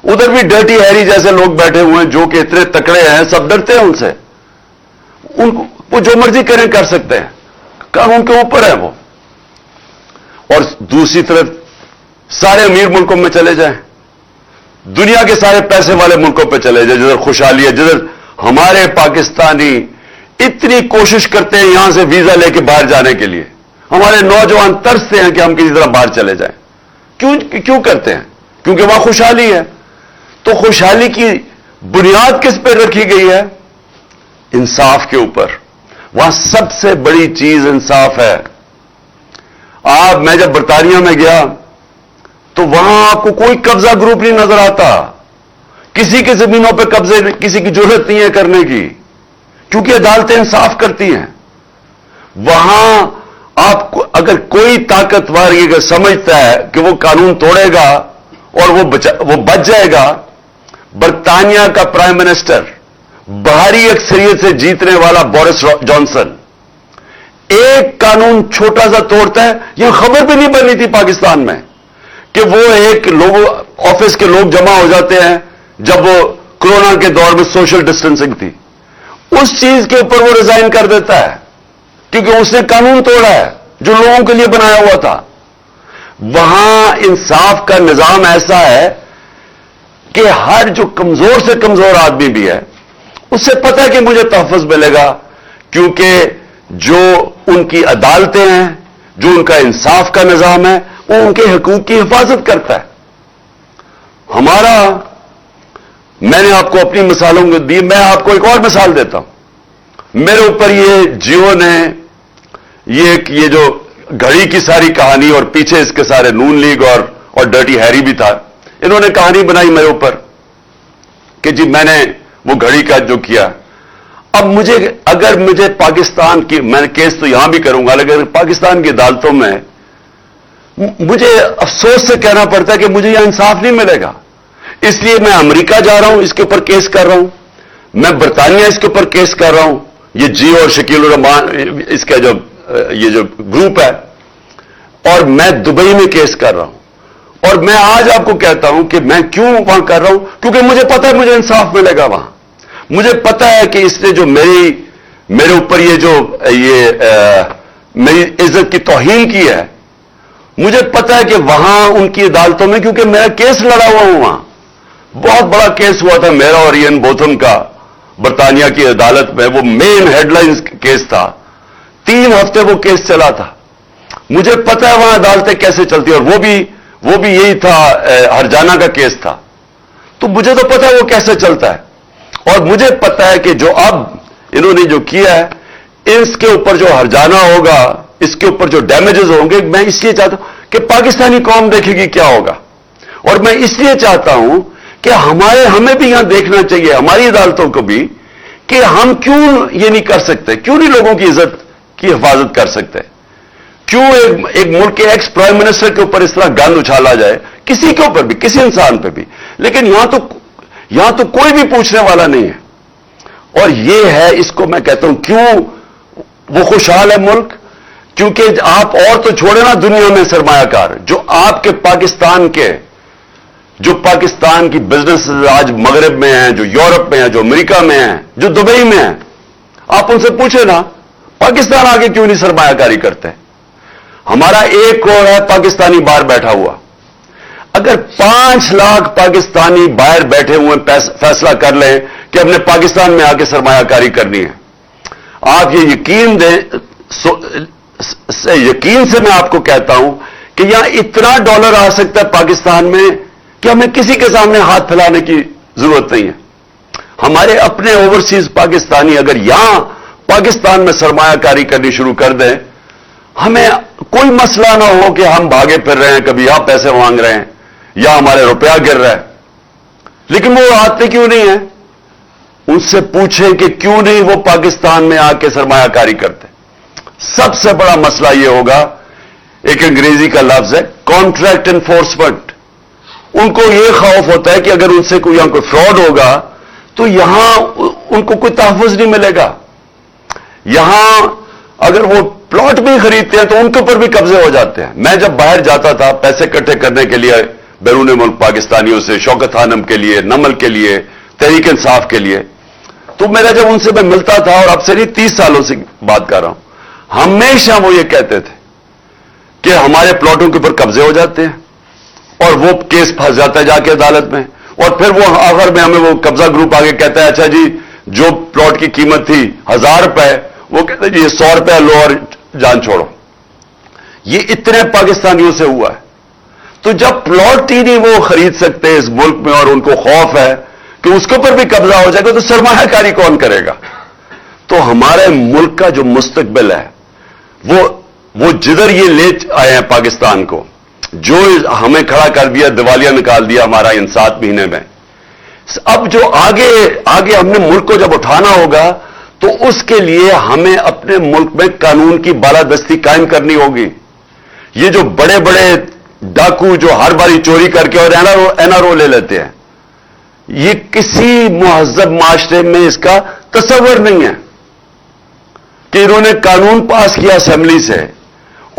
S1: ادھر بھی ڈرٹی ہیری جیسے لوگ بیٹھے ہوئے ہیں جو کہ اتنے تکڑے ہیں, سب ڈرتے ہیں ان سے. وہ جو مرضی کریں کر سکتے ہیں, قانون کے اوپر ہے وہ. اور دوسری طرف سارے امیر ملکوں میں چلے جائیں, دنیا کے سارے پیسے والے ملکوں پہ چلے جائیں جدھر خوشحالی ہے, جدھر ہمارے پاکستانی اتنی کوشش کرتے ہیں یہاں سے ویزا لے کے باہر جانے کے لیے. ہمارے نوجوان ترستے ہیں کہ ہم کسی طرح باہر چلے جائیں. کیوں کرتے ہیں؟ کیونکہ وہاں خوشحالی ہے. تو خوشحالی کی بنیاد کس پہ رکھی گئی ہے؟ انصاف کے اوپر. وہاں سب سے بڑی چیز انصاف ہے. میں جب برطانیہ میں گیا تو وہاں آپ کو کوئی قبضہ گروپ نہیں نظر آتا. کسی کی زمینوں پہ قبضے کسی کی ضرورت نہیں ہے کرنے کی, کیونکہ عدالتیں انصاف کرتی ہیں. وہاں آپ کو اگر کوئی طاقتور یہ اگر سمجھتا ہے کہ وہ قانون توڑے گا اور وہ بچ جائے گا, برطانیہ کا پرائم منسٹر بھاری اکثریت سے جیتنے والا بورس جانسن ایک قانون چھوٹا سا توڑتا ہے. یہ خبر بھی نہیں بنی تھی پاکستان میں کہ وہ ایک آفس کے لوگ جمع ہو جاتے ہیں جب وہ کورونا کے دور میں سوشل ڈسٹینسنگ تھی. اس چیز کے اوپر وہ ریزائن کر دیتا ہے کیونکہ اس نے قانون توڑا ہے جو لوگوں کے لیے بنایا ہوا تھا. وہاں انصاف کا نظام ایسا ہے کہ ہر جو کمزور سے کمزور آدمی بھی ہے اس سے پتہ ہے کہ مجھے تحفظ ملے گا, کیونکہ جو ان کی عدالتیں ہیں, جو ان کا انصاف کا نظام ہے, وہ ان کے حقوق کی حفاظت کرتا ہے. میں نے آپ کو اپنی مثالوں کو دی, میں آپ کو ایک اور مثال دیتا ہوں. میرے اوپر یہ جیو نے یہ جو گھڑی کی ساری کہانی اور پیچھے اس کے سارے نون لیگ اور ڈرٹی ہیری بھی تھا, انہوں نے کہانی بنائی میرے اوپر کہ جی میں نے وہ گھڑی کا جو کیا. اب اگر مجھے پاکستان کی, میں کیس تو یہاں بھی کروں گا, لیکن پاکستان کی عدالتوں میں مجھے افسوس سے کہنا پڑتا ہے کہ مجھے یہاں انصاف نہیں ملے گا. اس لیے میں امریکہ جا رہا ہوں, اس کے اوپر کیس کر رہا ہوں, میں برطانیہ اس کے اوپر کیس کر رہا ہوں, یہ جیو اور شکیل الرحمان اس کا یہ جو گروپ ہے, اور میں دبئی میں کیس کر رہا ہوں. اور میں آج آپ کو کہتا ہوں کہ میں کیوں وہاں کر رہا ہوں, کیونکہ مجھے پتا ہے مجھے انصاف ملے گا وہاں. مجھے پتا ہے کہ اس نے جو میرے اوپر میری عزت کی توہین کی ہے, مجھے پتا ہے کہ وہاں ان کی عدالتوں میں, کیونکہ میرا کیس لڑا ہوا ہوں وہاں, بہت بڑا کیس ہوا تھا میرا اور ایئن بوتھم کا برطانیہ کی عدالت میں. وہ مین ہیڈ لائنز کیس تھا, 3 ہفتے وہ کیس چلا تھا. مجھے پتا ہے وہاں عدالتیں کیسے چلتی, اور وہ بھی یہی تھا, ہرجانہ کا کیس تھا. تو مجھے تو پتا ہے وہ کیسے چلتا ہے, اور مجھے پتا ہے کہ جو اب انہوں نے جو کیا ہے اس کے اوپر جو ہرجانہ ہوگا, اس کے اوپر جو ڈیمیجز ہوں گے, میں اس لیے چاہتا ہوں کہ پاکستانی قوم دیکھے گی کیا ہوگا. اور میں اس لیے چاہتا ہوں کہ ہمیں بھی یہاں دیکھنا چاہیے, ہماری عدالتوں کو بھی, کہ ہم کیوں یہ نہیں کر سکتے, کیوں نہیں لوگوں کی عزت کی حفاظت کر سکتے. کیوں ایک ملک کے ایکس پرائم منسٹر کے اوپر اس طرح گند اچھالا جائے, کسی کے اوپر بھی, کسی انسان پہ بھی, لیکن یہاں تو کوئی بھی پوچھنے والا نہیں ہے. اور یہ ہے, اس کو میں کہتا ہوں کیوں وہ خوشحال ہے ملک, کیونکہ آپ اور تو چھوڑے نا دنیا میں سرمایہ کار جو آپ کے جو پاکستان کی بزنس آج مغرب میں ہیں, جو یورپ میں ہیں, جو امریکہ میں ہیں, جو دبئی میں ہیں, آپ ان سے پوچھیں نا پاکستان آگے کیوں نہیں سرمایہ کاری کرتے. ہمارا 1 کروڑ ہے پاکستانی باہر بیٹھا ہوا. اگر 5 لاکھ پاکستانی باہر بیٹھے ہوئے فیصلہ کر لیں کہ ہم نے پاکستان میں آ کے سرمایہ کاری کرنی ہے, آپ یہ یقین دیں, یقین سے میں آپ کو کہتا ہوں کہ یہاں اتنا ڈالر آ سکتا ہے پاکستان میں کہ ہمیں کسی کے سامنے ہاتھ پھیلانے کی ضرورت نہیں ہے. ہمارے اپنے اوورسیز پاکستانی اگر یہاں پاکستان میں سرمایہ کاری کرنی شروع کر دیں, ہمیں کوئی مسئلہ نہ ہو کہ ہم بھاگے پھر رہے ہیں, کبھی یہاں پیسے مانگ رہے ہیں یا ہمارے روپیہ گر رہا ہے. لیکن وہ آتے کیوں نہیں ہیں, ان سے پوچھیں کہ کیوں نہیں وہ پاکستان میں آ کے سرمایہ کاری کرتے. سب سے بڑا مسئلہ یہ ہوگا, ایک انگریزی کا لفظ ہے کانٹریکٹ انفورسمنٹ. ان کو یہ خوف ہوتا ہے کہ اگر ان سے یہاں کوئی فراڈ ہوگا تو یہاں ان کو کوئی تحفظ نہیں ملے گا. یہاں اگر وہ پلاٹ بھی خریدتے ہیں تو ان کے اوپر بھی قبضے ہو جاتے ہیں. میں جب باہر جاتا تھا پیسے اکٹھے کرنے کے لیے بیرون ملک پاکستانیوں سے، شوکت خانم کے لیے، نمل کے لیے، تحریک انصاف کے لیے، تو میرا جب ان سے میں ملتا تھا، اور اب سے نہیں 30 سالوں سے بات کر رہا ہوں، ہمیشہ وہ یہ کہتے تھے کہ ہمارے پلاٹوں کے اوپر قبضے ہو جاتے ہیں اور وہ کیس پھنس جاتا ہے جا کے عدالت میں، اور پھر وہ آخر میں ہمیں وہ قبضہ گروپ آگے کہتا ہے اچھا جی جو پلاٹ کی قیمت تھی 1000 روپے، وہ کہتے ہیں جی یہ 100 روپے لو اور جان چھوڑو. یہ اتنے پاکستانیوں سے ہوا ہے. تو جب پلاٹ ہی نہیں وہ خرید سکتے اس ملک میں اور ان کو خوف ہے کہ اس کے اوپر بھی قبضہ ہو جائے گا تو سرمایہ کاری کون کرے گا؟ تو ہمارے ملک کا جو مستقبل ہے وہ جدھر یہ لے آئے ہیں پاکستان کو، جو ہمیں کھڑا کر دیا، دیوالیہ نکال دیا ہمارا ان 7 مہینے میں، اب جو آگے ہم نے ملک کو جب اٹھانا ہوگا تو اس کے لیے ہمیں اپنے ملک میں قانون کی بالادستی قائم کرنی ہوگی. یہ جو بڑے بڑے ڈاکو جو ہر باری چوری کر کے اور این آر او لے لیتے ہیں، یہ کسی مہذب معاشرے میں اس کا تصور نہیں ہے کہ انہوں نے قانون پاس کیا اسمبلی سے،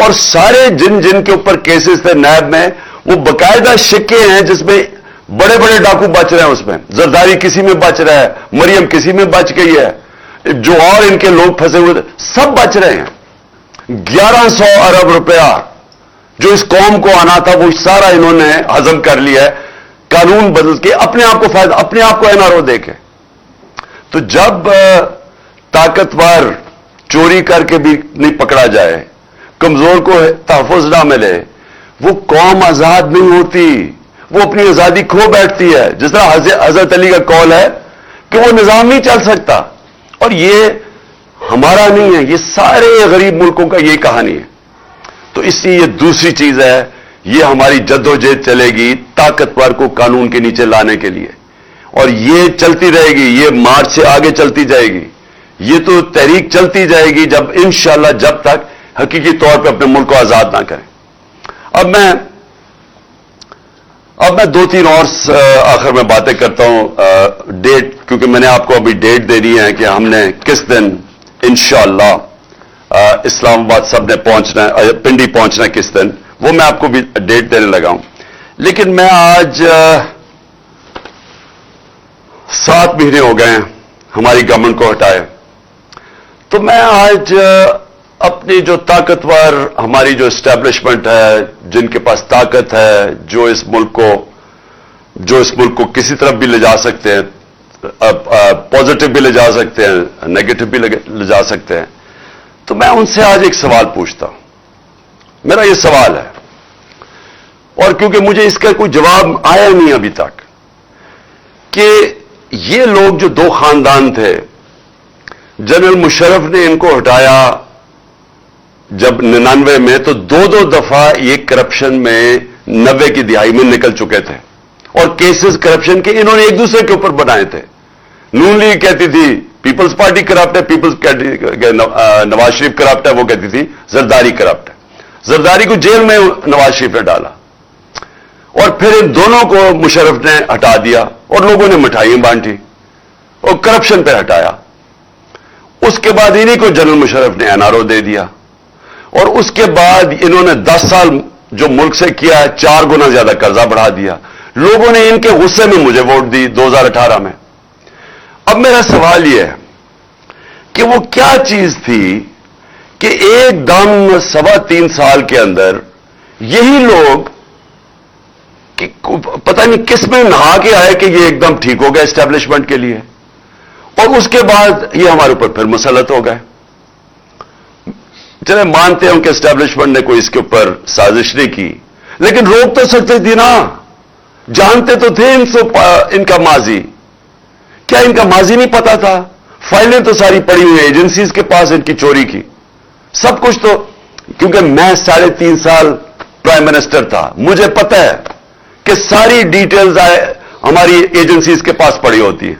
S1: اور سارے جن کے اوپر کیسز تھے نیب میں، وہ باقاعدہ شکے ہیں جس میں بڑے بڑے ڈاکو بچ رہے ہیں. اس میں زرداری کسی میں بچ رہا ہے، مریم کسی میں بچ گئی ہے، جو اور ان کے لوگ پھنسے ہوئے سب بچ رہے ہیں. 1100 ارب روپیہ جو اس قوم کو آنا تھا وہ سارا انہوں نے ہضم کر لیا ہے قانون بدل کے، اپنے آپ کو فائدہ، اپنے آپ کو این آر او دے کے. تو جب طاقتور چوری کر کے بھی نہیں پکڑا جائے، کمزور کو تحفظ نہ ملے، وہ قوم آزاد نہیں ہوتی، وہ اپنی آزادی کھو بیٹھتی ہے. جس طرح حضرت علی کا قول ہے کہ وہ نظام نہیں چل سکتا، اور یہ ہمارا نہیں ہے، یہ سارے غریب ملکوں کا یہ کہانی ہے. تو اس لیے یہ دوسری چیز ہے، یہ ہماری جدوجہد چلے گی طاقتور کو قانون کے نیچے لانے کے لیے، اور یہ چلتی رہے گی، یہ مارچ سے آگے چلتی جائے گی، یہ تو تحریک چلتی جائے گی جب انشاءاللہ جب تک حقیقی طور پہ اپنے ملک کو آزاد نہ کریں. اب میں 2-3 اور آخر میں باتیں کرتا ہوں. ڈیٹ، کیونکہ میں نے آپ کو ابھی ڈیٹ دے دی ہے کہ ہم نے کس دن انشاءاللہ اسلام آباد سب نے پہنچنا ہے، پنڈی پہنچنا ہے کس دن، وہ میں آپ کو بھی ڈیٹ دینے لگا ہوں. لیکن میں آج 7 مہینے ہو گئے ہیں ہماری گورنمنٹ کو ہٹائے، تو میں آج اپنی جو طاقتور ہماری جو اسٹیبلشمنٹ ہے، جن کے پاس طاقت ہے، جو اس ملک کو کسی طرف بھی لے جا سکتے ہیں، پازیٹو بھی لے جا سکتے ہیں، نیگیٹو بھی لے جا سکتے ہیں، تو میں ان سے آج ایک سوال پوچھتا ہوں. میرا یہ سوال ہے، اور کیونکہ مجھے اس کا کوئی جواب آیا نہیں ابھی تک، کہ یہ لوگ جو 2 خاندان تھے، جنرل مشرف نے ان کو ہٹایا جب 99 میں، تو 2 دفعہ یہ کرپشن میں 90 کی دہائی میں نکل چکے تھے، اور کیسز کرپشن کے انہوں نے ایک دوسرے کے اوپر بنائے تھے. نون لیگ کہتی تھی پیپلز پارٹی کرپٹ ہے، نواز شریف کرپٹ ہے، وہ کہتی تھی زرداری کرپٹ ہے. زرداری کو جیل میں نواز شریف نے ڈالا، اور پھر ان دونوں کو مشرف نے ہٹا دیا، اور لوگوں نے مٹھائیاں بانٹی اور کرپشن پہ ہٹایا. اس کے بعد انہی کو جنرل مشرف نے این آر او دے دیا، اور اس کے بعد انہوں نے 10 سال جو ملک سے کیا ہے 4 گنا زیادہ قرضہ بڑھا دیا. لوگوں نے ان کے غصے میں مجھے ووٹ دی 2018 میں. اب میرا سوال یہ ہے کہ وہ کیا چیز تھی کہ ایک دم 3.25 سال کے اندر یہی لوگ پتہ نہیں کس میں نہا کے آئے کہ یہ ایک دم ٹھیک ہو گیا اسٹیبلشمنٹ کے لیے، اور اس کے بعد یہ ہمارے اوپر پھر مسلط ہو گئے. چلے مانتے ہیں کہ اسٹیبلشمنٹ نے کوئی اس کے اوپر سازش نہیں کی، لیکن روک تو سکتے تھی نا، جانتے تو تھے ان کا ماضی. کیا ان کا ماضی نہیں پتا تھا؟ فائلیں تو ساری پڑی ہوئی ایجنسیز کے پاس ان کی چوری کی، سب کچھ. تو کیونکہ میں 3.5 سال پرائم منسٹر تھا، مجھے پتا ہے کہ ساری ڈیٹیلز ہماری ایجنسیز کے پاس پڑی ہوتی ہے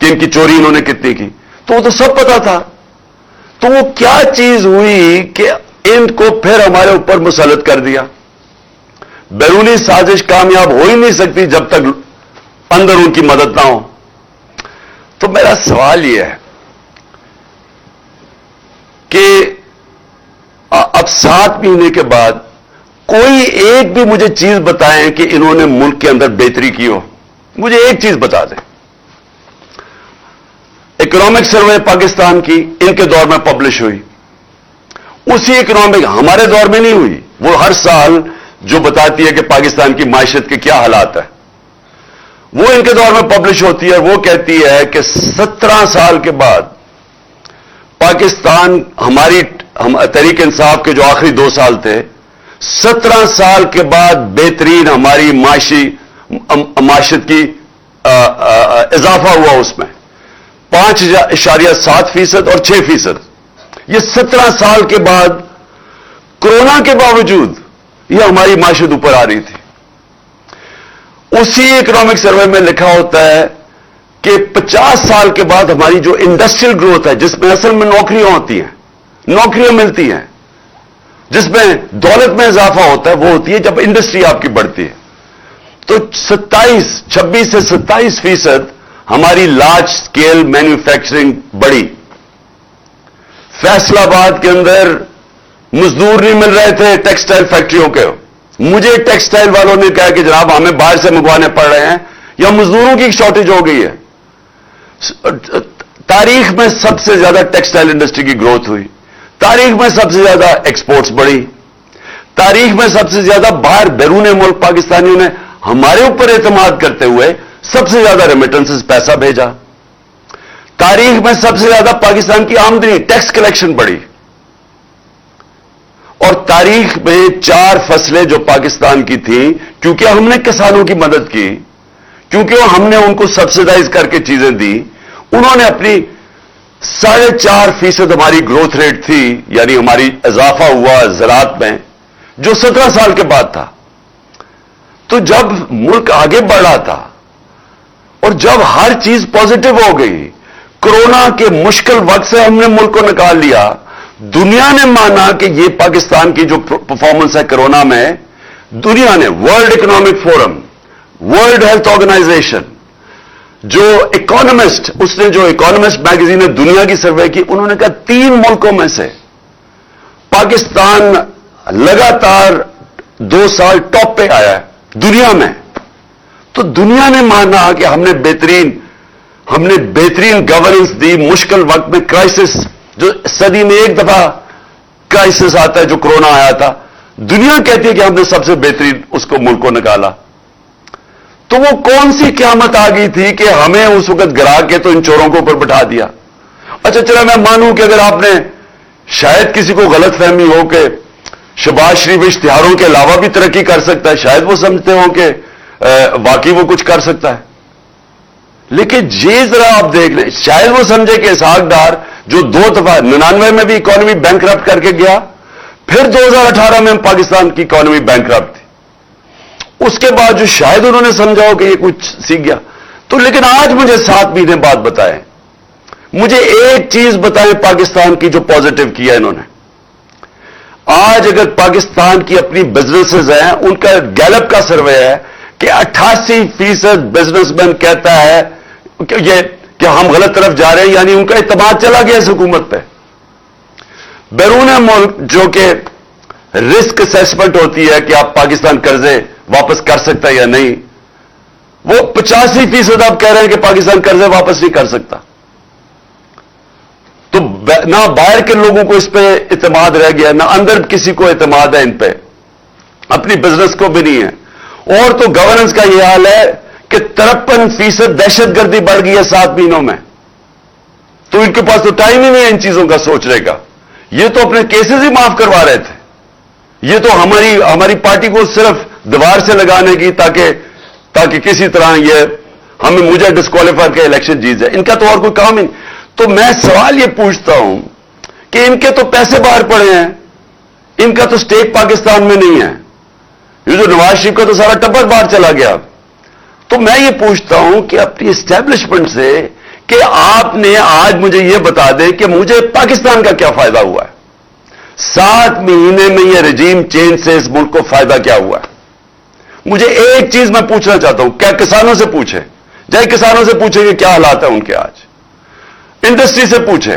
S1: کہ ان کی چوری انہوں نے کتنی کی، تو وہ تو سب پتا تھا. تو وہ کیا چیز ہوئی کہ ان کو پھر ہمارے اوپر مسلط کر دیا؟ بیرونی سازش کامیاب ہو ہی نہیں سکتی جب تک اندر ان کی مدد نہ ہو. تو میرا سوال یہ ہے کہ 7 مہینے کے بعد کوئی ایک بھی مجھے چیز بتائیں کہ انہوں نے ملک کے اندر بہتری کی ہو. مجھے ایک چیز بتا دیں. اکنامک سروے پاکستان کی ان کے دور میں پبلش ہوئی. اسی اکنامک ہمارے دور میں نہیں ہوئی. وہ ہر سال جو بتاتی ہے کہ پاکستان کی معیشت کے کیا حالات ہیں, وہ ان کے دور میں پبلش ہوتی ہے. وہ کہتی ہے کہ 17 سال کے بعد پاکستان, ہماری تحریک انصاف کے جو آخری 2 سال تھے, 17 سال کے بعد بہترین ہماری معیشت کی اضافہ ہوا. اس میں 5.7% اور 6%. یہ 17 سال کے بعد کورونا کے باوجود یہ ہماری معیشت اوپر آ رہی تھی. اسی اکنامک سروے میں لکھا ہوتا ہے کہ 50 سال کے بعد ہماری جو انڈسٹریل گروتھ ہے, جس میں اصل میں نوکریاں ہوتی ہیں, نوکریاں ملتی ہیں, جس میں دولت میں اضافہ ہوتا ہے, وہ ہوتی ہے جب انڈسٹری آپ کی بڑھتی ہے. تو 26 سے 27% ہماری لارج سکیل مینوفیکچرنگ بڑی. فیصل آباد کے اندر مزدور نہیں مل رہے تھے ٹیکسٹائل فیکٹریوں کے. مجھے ٹیکسٹائل والوں نے کہا کہ جناب ہمیں باہر سے منگوانے پڑ رہے ہیں, یا مزدوروں کی شارٹیج ہو گئی ہے. تاریخ میں سب سے زیادہ ٹیکسٹائل انڈسٹری کی گروتھ ہوئی. تاریخ میں سب سے زیادہ ایکسپورٹس بڑھی. تاریخ میں سب سے زیادہ باہر بیرون ملک پاکستانیوں نے ہمارے اوپر اعتماد کرتے ہوئے سب سے زیادہ ریمیٹنسز پیسہ بھیجا. تاریخ میں سب سے زیادہ پاکستان کی آمدنی, ٹیکس کلیکشن بڑھی. اور تاریخ میں 4 فصلیں جو پاکستان کی تھیں, کیونکہ ہم نے کسانوں کی مدد کی, کیونکہ ہم نے ان کو سبسڈائز کر کے چیزیں دی, انہوں نے اپنی 4.5% ہماری گروتھ ریٹ تھی, یعنی ہماری اضافہ ہوا زراعت میں, جو 17 سال کے بعد تھا. تو جب ملک آگے بڑھ رہا تھا اور جب ہر چیز پازیٹو ہو گئی, کورونا کے مشکل وقت سے ہم نے ملک کو نکال لیا, دنیا نے مانا کہ یہ پاکستان کی جو پرفارمنس ہے کورونا میں, دنیا نے, world economic forum, world health organization, جو اکانومسٹ, اس نے جو اکانومسٹ میگزین نے دنیا کی سروے کی, انہوں نے کہا 3 ملکوں میں سے پاکستان لگاتار 2 سال ٹاپ پہ آیا ہے دنیا میں. تو دنیا نے مانا کہ ہم نے بہترین گورننس دی مشکل وقت میں. کرائسس, جو صدی میں ایک دفعہ کرائسس آتا ہے جو کورونا آیا تھا, دنیا کہتی ہے کہ ہم نے سب سے بہترین اس کو ملک کو نکالا. تو وہ کون سی قیامت آ گئی تھی کہ ہمیں اس وقت گرا کے تو ان چوروں کو اوپر بٹھا دیا. اچھا چلا میں مانوں کہ اگر آپ نے, شاید کسی کو غلط فہمی ہو کہ شہباز شریف اشتہاروں کے علاوہ بھی ترقی کر سکتا ہے, شاید وہ سمجھتے ہوں کہ واقعی وہ کچھ کر سکتا ہے. لیکن یہ ذرا آپ دیکھ لیں, شاید وہ سمجھے کہ اسحاق ڈار جو 2 دفعہ 99 میں بھی اکانومی بینکرپٹ کر کے گیا, پھر 2018 میں پاکستان کی اکانومی بینکرپٹ تھی, اس کے بعد جو شاید انہوں نے سمجھا ہو کہ یہ کچھ سیکھ گیا. تو لیکن آج مجھے 7 مہینے بعد بتائیں, مجھے ایک چیز بتائیں پاکستان کی جو پازیٹو کیا انہوں نے. آج اگر پاکستان کی اپنی بزنسز ہیں, ان کا گیلپ کا سروے ہے کہ 88% بزنس مین کہتا ہے کہ ہم غلط طرف جا رہے ہیں, یعنی ان کا اعتماد چلا گیا اس حکومت پہ. بیرون ملک جو کہ رسک اسیسمنٹ ہوتی ہے کہ آپ پاکستان قرضے واپس کر سکتا ہے یا نہیں, وہ 85% آپ کہہ رہے ہیں کہ پاکستان قرضے واپس نہیں کر سکتا. تو نہ باہر کے لوگوں کو اس پہ اعتماد رہ گیا, نہ اندر کسی کو اعتماد ہے ان پہ, اپنی بزنس کو بھی نہیں ہے. اور تو گورننس کا یہ حال ہے کہ 53% دہشت گردی بڑھ گئی ہے 7 مہینوں میں. تو ان کے پاس تو ٹائم ہی نہیں ہے ان چیزوں کا سوچنے کا. یہ تو اپنے کیسز ہی معاف کروا رہے تھے. یہ تو ہماری پارٹی کو صرف دیوار سے لگانے کی تاکہ کسی طرح مجھے ڈسکوالیفائی کے الیکشن جیت جائے. ان کا تو اور کوئی کام ہی نہیں. تو میں سوال یہ پوچھتا ہوں کہ ان کے تو پیسے باہر پڑے ہیں, ان کا تو سٹیک پاکستان میں نہیں ہے. یہ جو نواز شریف کا تو سارا ٹبر باہر چلا گیا. تو میں یہ پوچھتا ہوں کہ اپنی اسٹیبلشمنٹ سے کہ آپ نے آج مجھے یہ بتا دیں کہ مجھے پاکستان کا کیا فائدہ ہوا ہے. 7 مہینے میں یہ رجیم چینج سے اس ملک کو فائدہ کیا ہوا ہے. مجھے ایک چیز میں پوچھنا چاہتا ہوں, کیا کسانوں سے پوچھیں, جائے کسانوں سے پوچھیں کہ کیا حالات ہیں ان کے آج, انڈسٹری سے پوچھیں.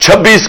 S1: 26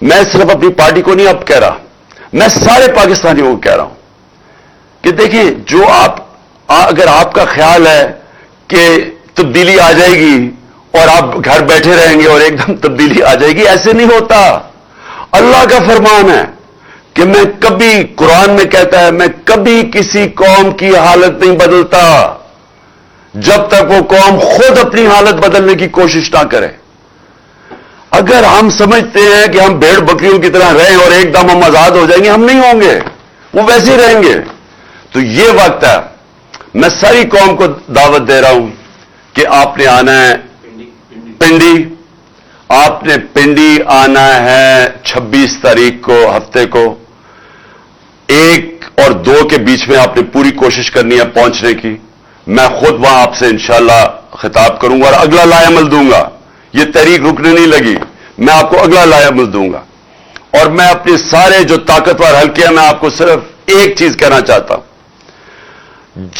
S1: میں صرف اپنی پارٹی کو نہیں اب کہہ رہا, میں سارے پاکستانیوں کو کہہ رہا ہوں کہ دیکھیں, جو اگر آپ کا خیال ہے کہ تبدیلی آ جائے گی اور آپ گھر بیٹھے رہیں گے اور ایک دم تبدیلی آ جائے گی, ایسے نہیں ہوتا. اللہ کا فرمان ہے کہ میں کبھی, قرآن میں کہتا ہے, میں کبھی کسی قوم کی حالت نہیں بدلتا جب تک وہ قوم خود اپنی حالت بدلنے کی کوشش نہ کرے. اگر ہم سمجھتے ہیں کہ ہم بھیڑ بکریوں کی طرح رہیں اور ایک دم ہم آزاد ہو جائیں گے, ہم نہیں ہوں گے, وہ ویسے ہی رہیں گے. تو یہ وقت ہے, میں ساری قوم کو دعوت دے رہا ہوں کہ آپ نے آنا ہے پنڈی, آپ نے پنڈی آنا ہے 26 تاریخ کو, ہفتے کو. 1 اور 2 کے بیچ میں آپ نے پوری کوشش کرنی ہے پہنچنے کی. میں خود وہاں آپ سے انشاءاللہ خطاب کروں گا اور اگلا لائے عمل دوں گا. یہ تحریک رکنے نہیں لگی, میں آپ کو اگلا لائے عمل دوں گا. اور میں اپنے سارے جو طاقتور حلقے ہیں, میں آپ کو صرف ایک چیز کہنا چاہتا ہوں,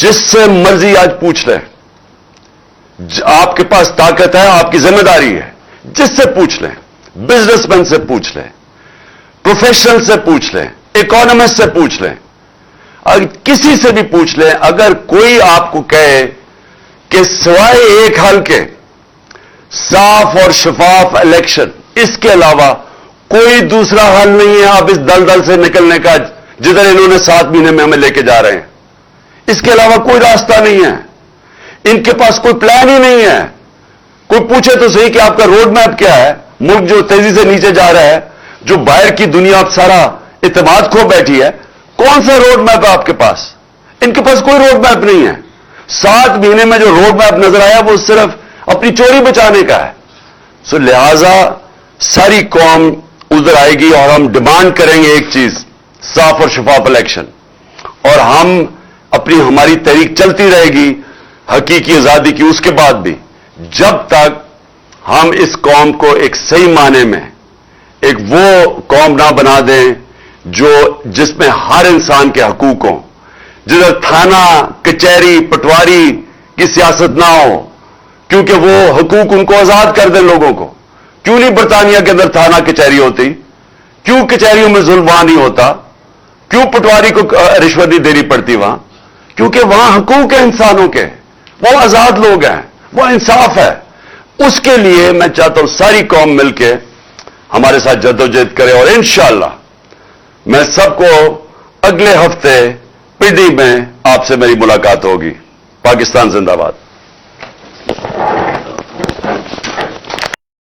S1: جس سے مرضی آج پوچھ لیں, آپ کے پاس طاقت ہے, آپ کی ذمہ داری ہے, جس سے پوچھ لیں, بزنس مین سے پوچھ لیں, پروفیشنل سے پوچھ لیں, اکانومسٹ سے پوچھ لیں, کسی سے بھی پوچھ لیں. اگر کوئی آپ کو کہے کہ سوائے ایک حل کے, صاف اور شفاف الیکشن, اس کے علاوہ کوئی دوسرا حل نہیں ہے آپ اس دلدل سے نکلنے کا جدھر انہوں نے 7 مہینے میں ہمیں لے کے جا رہے ہیں, اس کے علاوہ کوئی راستہ نہیں ہے. ان کے پاس کوئی پلان ہی نہیں ہے. کوئی پوچھے تو صحیح کہ آپ کا روڈ میپ کیا ہے؟ ملک جو تیزی سے نیچے جا رہا ہے, جو باہر کی دنیا سارا اعتماد کھو بیٹھی ہے, کون سا روڈ میپ ہے آپ کے پاس؟ ان کے پاس کوئی روڈ میپ نہیں ہے. 7 مہینے میں جو روڈ میپ نظر آیا وہ صرف اپنی چوری بچانے کا ہے. سو لہذا ساری قوم ادھر آئے گی اور ہم ڈیمانڈ کریں گے ایک چیز, صاف اور شفاف الیکشن. اور ہماری تحریک چلتی رہے گی حقیقی آزادی کی اس کے بعد بھی, جب تک ہم اس قوم کو ایک صحیح معنی میں ایک وہ قوم نہ بنا دیں جس میں ہر انسان کے حقوق ہوں, جدھر تھانہ کچہری پٹواری کی سیاست نہ ہو, کیونکہ وہ حقوق ان کو آزاد کر دیں لوگوں کو. کیوں نہیں برطانیہ کے اندر تھانہ کچہری ہوتی؟ کیوں کچہریوں میں ظلم وہاں نہیں ہوتا؟ کیوں پٹواری کو رشوت نہیں دینی پڑتی وہاں؟ کیونکہ وہاں حقوق ہیں انسانوں کے, وہ آزاد لوگ ہیں, وہ انصاف ہے. اس کے لیے میں چاہتا ہوں ساری قوم مل کے ہمارے ساتھ جدوجہد کرے, اور انشاءاللہ میں سب کو اگلے ہفتے پنڈی میں آپ سے میری ملاقات ہوگی. پاکستان زندہ باد.